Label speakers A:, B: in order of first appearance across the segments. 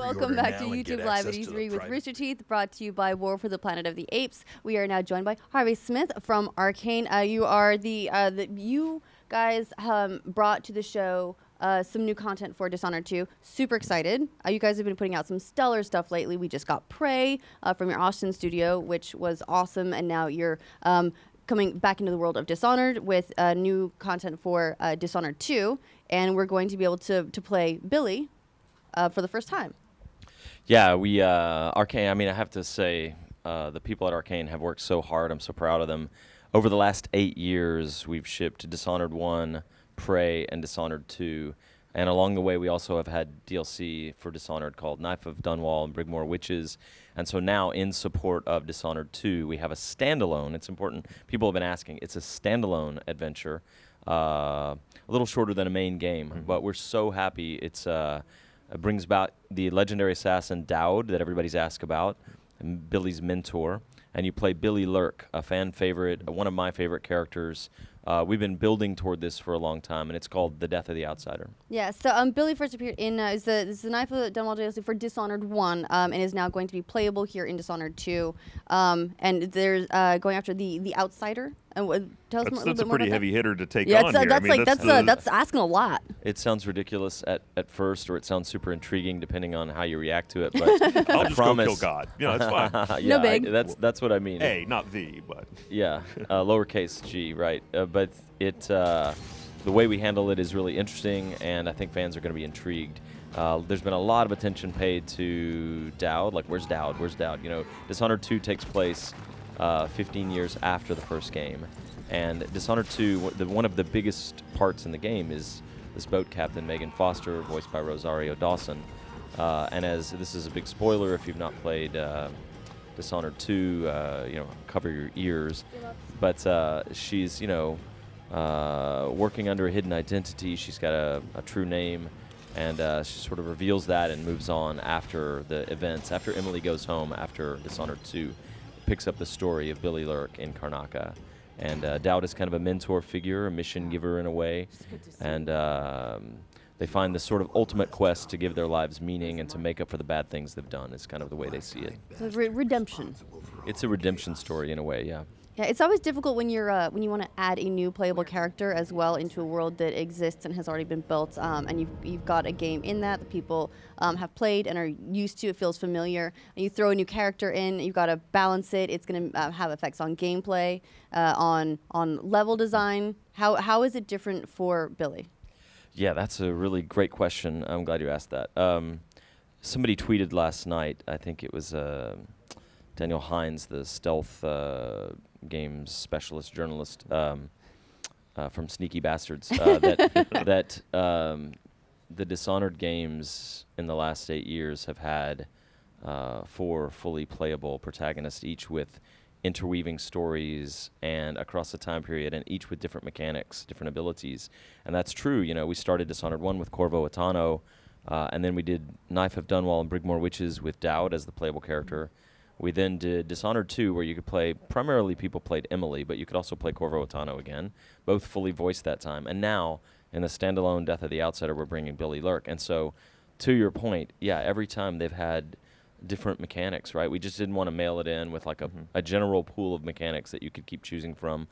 A: Welcome back to YouTube Live at E3 with Rooster Teeth, brought to you by War for the Planet of the Apes. We are now joined by Harvey Smith from Arkane. You are you guys brought to the show some new content for Dishonored 2. Super excited. You guys have been putting out some stellar stuff lately. We just got Prey from your Austin studio, which was awesome, and now you're coming back into the world of Dishonored with new content for Dishonored 2, and we're going to be able to play Billie for the first time.
B: Yeah, we Arkane. I mean, I have to say, the people at Arkane have worked so hard. I'm so proud of them. Over the last 8 years, we've shipped Dishonored 1, Prey, and Dishonored 2. And along the way, we also have had DLC for Dishonored called Knife of Dunwall and Brigmore Witches. And so now, in support of Dishonored 2, we have a standalone. It's important. People have been asking. It's a standalone adventure, a little shorter than a main game. But we're so happy. It brings about the legendary assassin Dowd that everybody's asked about, and Billie's mentor. And you play Billie Lurk, a fan favorite, one of my favorite characters. We've been building toward this for a long time, and it's called The Death of the Outsider.
A: Yeah, so Billie first appeared in is the Knife of Dunwall DLC for Dishonored 1, and is now going to be playable here in Dishonored 2. And there's going after the Outsider. And tell us a little bit more about that.
C: That's a pretty heavy hitter to take on here.
A: That's asking a lot.
B: It sounds ridiculous at first, or it sounds super intriguing depending on how you react to it. But
C: I'll just go kill God. Yeah, that's fine.
B: Yeah,
A: no big.
B: That's what I mean.
C: A, not V, but
B: yeah, lowercase g, right? But the way we handle it is really interesting, and I think fans are going to be intrigued. There's been a lot of attention paid to Dowd. Like, where's Dowd? Where's Dowd? You know, Dishonored 2 takes place 15 years after the first game. And Dishonored 2, one of the biggest parts in the game is this boat captain, Megan Foster, voiced by Rosario Dawson. And as this is a big spoiler if you've not played Dishonored 2, you know, cover your ears. But she's, you know, working under a hidden identity. She's got a true name. And she sort of reveals that and moves on after the events. After Emily goes home after Dishonored 2, picks up the story of Billie Lurk in Karnaca. And Dowd is kind of a mentor figure, a mission giver in a way. And they find the sort of ultimate quest to give their lives meaning and to make up for the bad things they've done is kind of the way they see it.
A: So redemption.
B: It's a redemption story in a way, yeah.
A: Yeah, it's always difficult when you're when you want to add a new playable character as well into a world that exists and has already been built, and you've got a game in that people have played and are used to. It feels familiar. And you throw a new character in, you've got to balance it. It's going to have effects on gameplay, on level design. How is it different for Billie?
B: Yeah, that's a really great question. I'm glad you asked that. Somebody tweeted last night. I think it was Daniel Hines, the stealth games specialist journalist from Sneaky Bastards, that the Dishonored games in the last 8 years have had 4 fully playable protagonists, each with interweaving stories and across the time period, and each with different mechanics, different abilities. And that's true. You know, we started Dishonored 1 with Corvo Atano, and then we did Knife of Dunwall and Brigmore Witches with Dowd as the playable character. We then did Dishonored 2, where you could play, primarily people played Emily, but you could also play Corvo Atano again, both fully voiced that time. And now, in the standalone Death of the Outsider, we're bringing Billie Lurk. And so, to your point, yeah, every time they've had different mechanics, right? We just didn't want to mail it in with like a general pool of mechanics that you could keep choosing from.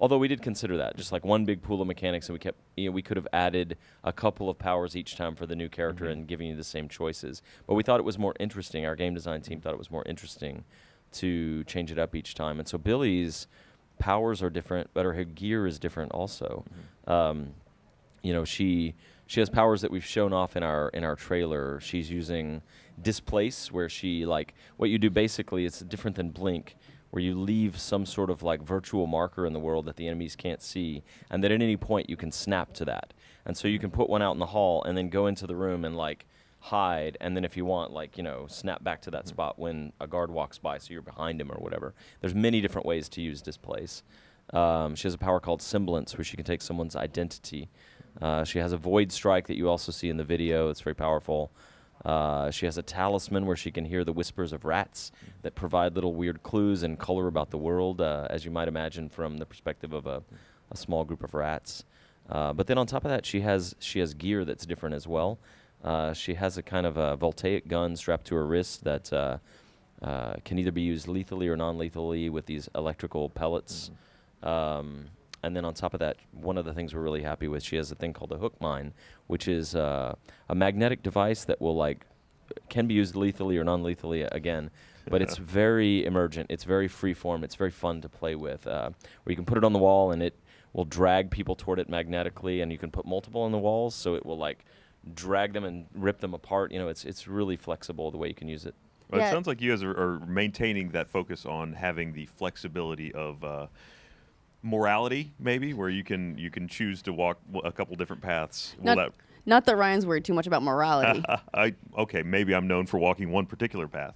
B: Although we did consider that, just like one big pool of mechanics, and we kept, you know, we could have added a couple of powers each time for the new character and giving you the same choices. But we thought it was more interesting, our game design team thought it was more interesting to change it up each time. And so Billie's powers are different, but her gear is different also. You know, she has powers that we've shown off in our trailer. She's using Displace, where she, like, what you do basically, it's different than Blink, where you leave some sort of like virtual marker in the world that the enemies can't see, and that at any point you can snap to that. And so you can put one out in the hall and then go into the room and like hide, and then if you want, like, you know, snap back to that spot when a guard walks by so you're behind him or whatever. There's many different ways to use Displace. She has a power called Semblance, where she can take someone's identity. She has a Void Strike that you also see in the video. It's very powerful. She has a talisman where she can hear the whispers of rats that provide little weird clues and color about the world, as you might imagine from the perspective of a small group of rats. But then on top of that, she has gear that's different as well. She has a kind of a voltaic gun strapped to her wrist that can either be used lethally or non-lethally with these electrical pellets. And then on top of that, one of the things we're really happy with, she has a thing called a hook mine, which is a magnetic device that will can be used lethally or non-lethally again, but it's very emergent. It's very free-form. It's very fun to play with, where you can put it on the wall and it will drag people toward it magnetically, and you can put multiple on the walls, so it will drag them and rip them apart. You know, it's really flexible the way you can use it.
C: Well, it sounds like you guys are maintaining that focus on having the flexibility of morality, maybe, where you can choose to walk a couple different paths.
A: Not that Ryan's worried too much about morality.
C: Okay, maybe I'm known for walking one particular path.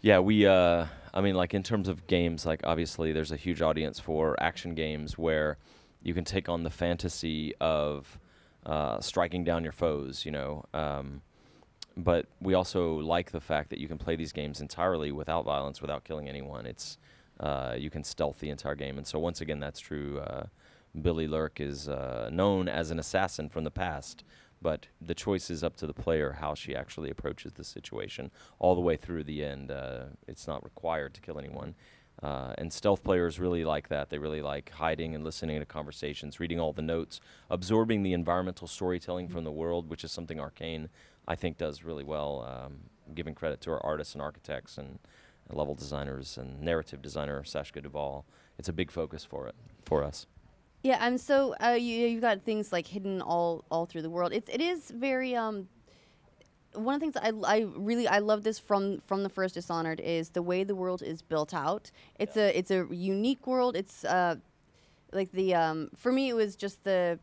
B: Yeah, we, I mean, in terms of games, obviously there's a huge audience for action games where you can take on the fantasy of striking down your foes, you know. But we also like the fact that you can play these games entirely without violence, without killing anyone. You can stealth the entire game. And so once again, that's true. Billie Lurk is known as an assassin from the past, but the choice is up to the player how she actually approaches the situation all the way through the end. It's not required to kill anyone. And stealth players really like that. They really like hiding and listening to conversations, reading all the notes, absorbing the environmental storytelling from the world, which is something Arkane, I think, does really well, giving credit to our artists and architects and level designers and narrative designer Sashka Duvall. It's a big focus for us.
A: Yeah, and so you've got things hidden all through the world. It is very one of the things I love this from the first Dishonored is the way the world is built out. It's a unique world. It's for me it was just the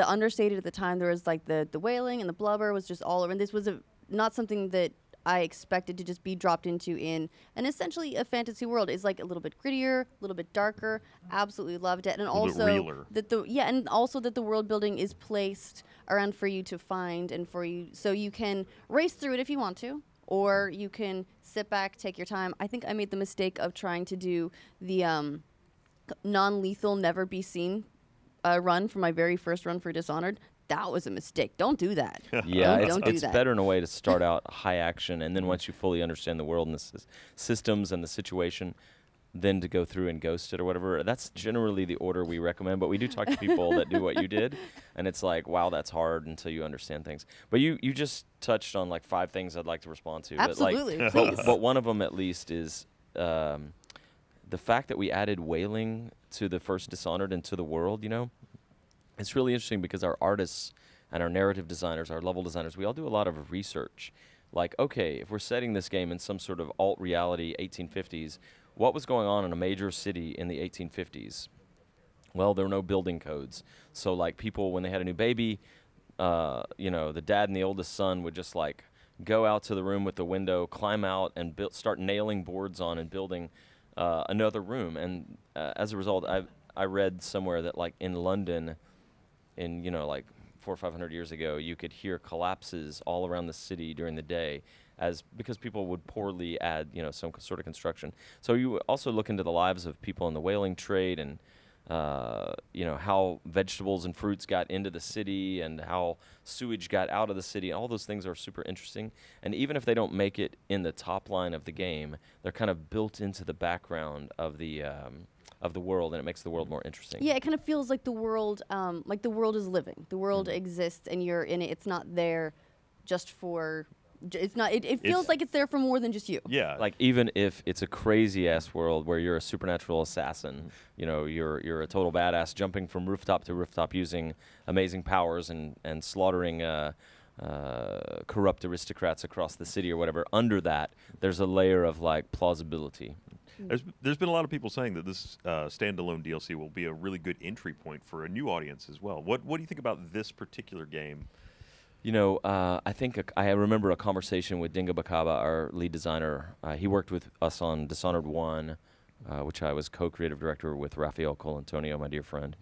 A: understated at the time. There was the wailing and the blubber was just all over. And this was not something that I expected to just be dropped into in an essentially a fantasy world. It's a little bit grittier, a little bit darker. Absolutely loved it, and also that the world building is placed around for you to find and for you, so you can race through it if you want to, or you can sit back, take your time. I think I made the mistake of trying to do the non-lethal, never be seen run for my very first run for Dishonored. That was a mistake. Don't do that.
B: Yeah,
A: don't do
B: it's
A: that.
B: better in a way to start out high action, and then once you fully understand the world and the systems and the situation, then to go through and ghost it or whatever. That's generally the order we recommend, but we do talk to people that do what you did, and it's wow, that's hard until you understand things. But you just touched on 5 things I'd like to respond to.
A: Absolutely,
B: but one of them at least is the fact that we added wailing to the first Dishonored and to the world, you know. It's really interesting because our artists and our narrative designers, our level designers, we all do a lot of research. Okay, if we're setting this game in some sort of alt-reality 1850s, what was going on in a major city in the 1850s? Well, there were no building codes. So, people, when they had a new baby, the dad and the oldest son would just, go out to the room with the window, climb out, and start nailing boards on and building another room. And as a result, I read somewhere that, in London, in 400 or 500 years ago, you could hear collapses all around the city during the day, because people would poorly add some sort of construction. So you also look into the lives of people in the whaling trade, and how vegetables and fruits got into the city, and how sewage got out of the city. All those things are super interesting. And even if they don't make it in the top line of the game, they're kind of built into the background of the world, and it makes the world more interesting.
A: Yeah, it kind of feels like the world is living. The world exists, and you're in it. It's not there just for. It's not. It feels like it's there for more than just you.
C: Yeah.
B: Even if it's a crazy ass world where you're a supernatural assassin, you're a total badass jumping from rooftop to rooftop using amazing powers and slaughtering corrupt aristocrats across the city or whatever. Under that, there's a layer of plausibility.
C: There's been a lot of people saying that this standalone DLC will be a really good entry point for a new audience as well. What do you think about this particular game?
B: I think I remember a conversation with Dinga Bakaba, our lead designer. He worked with us on Dishonored 1, which I was co-creative director with Rafael Colantonio, my dear friend.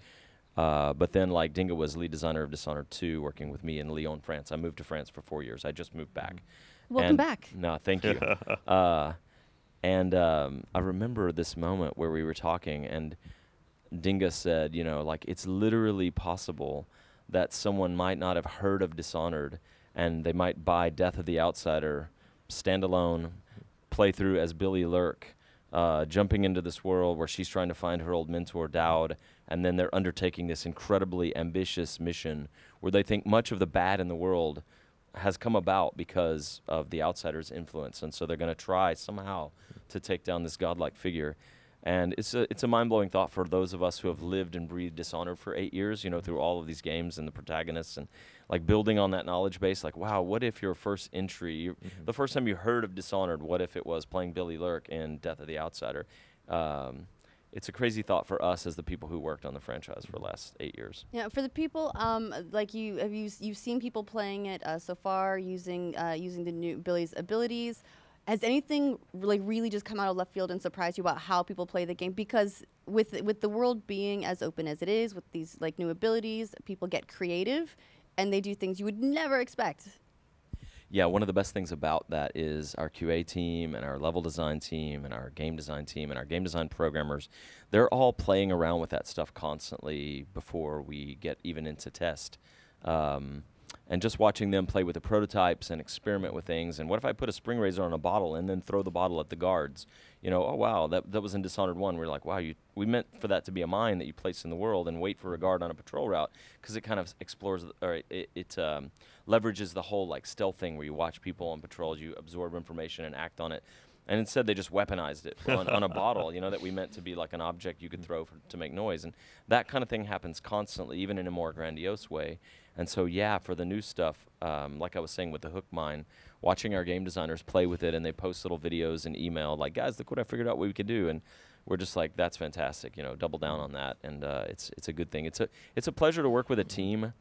B: But then, Dinga was lead designer of Dishonored 2, working with me in Lyon, France. I moved to France for 4 years. I just moved back.
A: Welcome back.
B: No, thank you. And I remember this moment where we were talking, and Dinga said, it's literally possible that someone might not have heard of Dishonored and they might buy Death of the Outsider standalone playthrough as Billie Lurk, jumping into this world where she's trying to find her old mentor Dowd, and then they're undertaking this incredibly ambitious mission where they think much of the bad in the world has come about because of the Outsider's influence, and so they're going to try somehow to take down this godlike figure. And it's a mind-blowing thought for those of us who have lived and breathed Dishonored for 8 years, you know, through all of these games and the protagonists, and like building on that knowledge base. Like, wow, what if your first entry, the first time you heard of Dishonored, what if it was playing Billie Lurk in Death of the Outsider? It's a crazy thought for us as the people who worked on the franchise for the last 8 years.
A: Yeah, for the people like you've seen people playing it so far using the new Billie's abilities. Has anything like really just come out of left field and surprised you about how people play the game? Because with the world being as open as it is, with these like new abilities, people get creative and they do things you would never expect.
B: Yeah, one of the best things about that is our QA team and our level design team and our game design team and our game design programmers. They're all playing around with that stuff constantly before we get even into test. And just watching them play with the prototypes and experiment with things. And what if I put a spring razor on a bottle and then throw the bottle at the guards? You know, oh, wow, that was in Dishonored 1. We're like, wow, we meant for that to be a mine that you place in the world and wait for a guard on a patrol route, because it kind of explores, or it leverages the whole like stealth thing where you watch people on patrols, you absorb information and act on it. And instead, they just weaponized it on a bottle, you know, that we meant to be like an object you could throw to make noise. And that kind of thing happens constantly, even in a more grandiose way. And so, yeah, for the new stuff, like I was saying with the hook mine, watching our game designers play with it, and they post little videos and email, like, guys, look what I figured out what we could do. And we're just like, that's fantastic, you know, double down on that. And it's a good thing. It's a pleasure to work with a team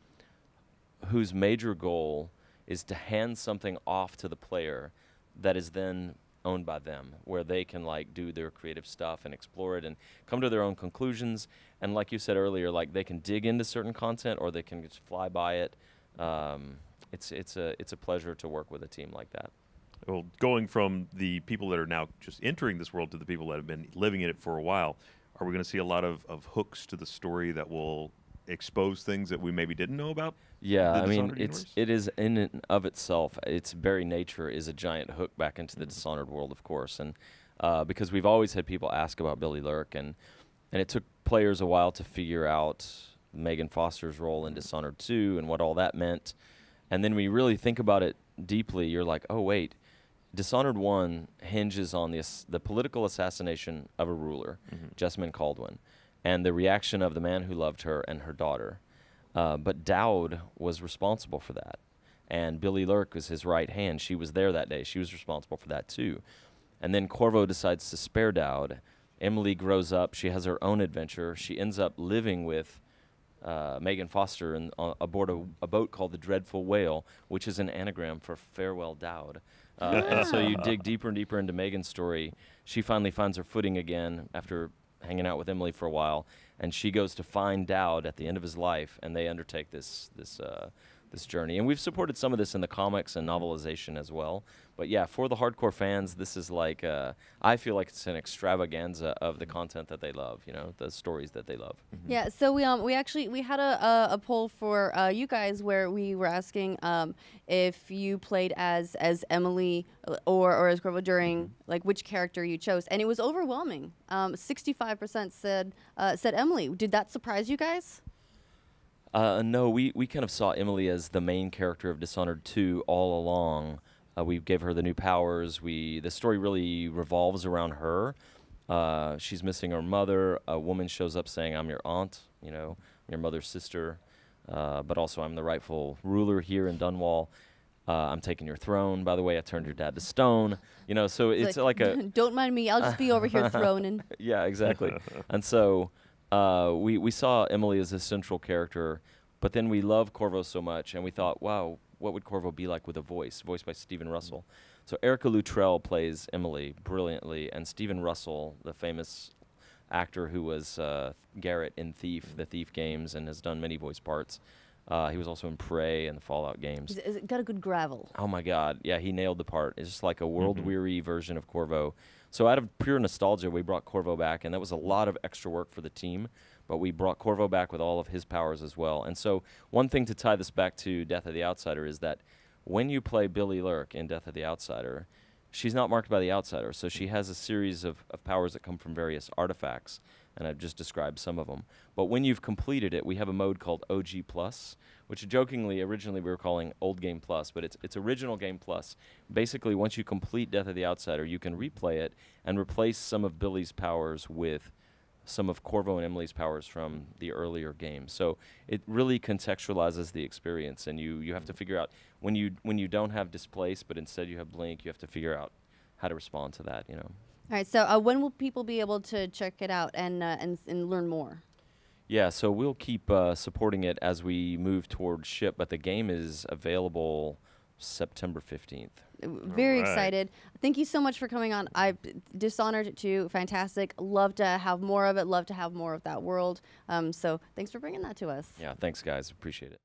B: whose major goal is to hand something off to the player that is then owned by them, where they can like do their creative stuff and explore it and come to their own conclusions. And like you said earlier, like they can dig into certain content or they can just fly by it. It's a pleasure to work with a team like that.
C: Well, going from the people that are now just entering this world to the people that have been living in it for a while, are we going to see a lot of hooks to the story that will expose things that we maybe didn't know about?
B: Yeah, I mean, it is in and of itself, its very nature is a giant hook back into the Dishonored world, of course. And because we've always had people ask about Billie Lurk, and it took players a while to figure out Megan Foster's role in Dishonored 2 and what all that meant. And then when you really think about it deeply, you're like, oh, wait, Dishonored 1 hinges on the political assassination of a ruler, Jessamine Caldwin, and the reaction of the man who loved her and her daughter. But Dowd was responsible for that. And Billie Lurk was his right hand. She was there that day. She was responsible for that too. And then Corvo decides to spare Dowd. Emily grows up. She has her own adventure. She ends up living with Megan Foster aboard a boat called the Dreadful Whale, which is an anagram for Farewell Dowd. And so you dig deeper and deeper into Megan's story. She finally finds her footing again after hanging out with Emily for a while, and she goes to find Dowd at the end of his life, and they undertake this journey. And we've supported some of this in the comics and novelization as well. But yeah, for the hardcore fans, this is like I feel like it's an extravaganza of the content that they love, you know, the stories that they love.
A: Yeah, so we had a poll for you guys where we were asking if you played as Emily or as Corvo during like which character you chose, and it was overwhelming. 65% said Emily. Did that surprise you guys?
B: No, we kind of saw Emily as the main character of Dishonored 2 all along. We gave her the new powers. The story really revolves around her. She's missing her mother. A woman shows up saying, "I'm your aunt, you know, your mother's sister, but also I'm the rightful ruler here in Dunwall. I'm taking your throne. By the way, I turned your dad to stone." You know, so it's like a
A: don't mind me. I'll just be over here throning.
B: Yeah, exactly. And so we saw Emily as a central character, but then we love Corvo so much, and we thought, wow, what would Corvo be like with a voiced by Stephen Russell? So Erica Luttrell plays Emily brilliantly, and Stephen Russell, the famous actor who was Garrett in the Thief games, and has done many voice parts. He was also in Prey and the Fallout games.
A: Is it got a good gravel?
B: Oh my God, yeah, he nailed the part. It's just like a world-weary version of Corvo. So out of pure nostalgia, we brought Corvo back, and that was a lot of extra work for the team, but we brought Corvo back with all of his powers as well. And so one thing to tie this back to Death of the Outsider is that when you play Billie Lurk in Death of the Outsider, she's not marked by the Outsider, so she has a series of powers that come from various artifacts, and I've just described some of them. But when you've completed it, we have a mode called OG Plus, which jokingly, originally we were calling Old Game Plus, but it's Original Game Plus. Basically, once you complete Death of the Outsider, you can replay it and replace some of Billie's powers with some of Corvo and Emily's powers from the earlier game. So it really contextualizes the experience, and you have to figure out, when you don't have Displace, but instead you have Blink, you have to figure out how to respond to that, you know.
A: All right, so when will people be able to check it out and learn more?
B: Yeah, so we'll keep supporting it as we move towards ship, but the game is available September 15th.
A: Very excited. Thank you so much for coming on. Dishonored 2, fantastic. Love to have more of it. Love to have more of that world. So thanks for bringing that to us.
B: Yeah, thanks, guys. Appreciate it.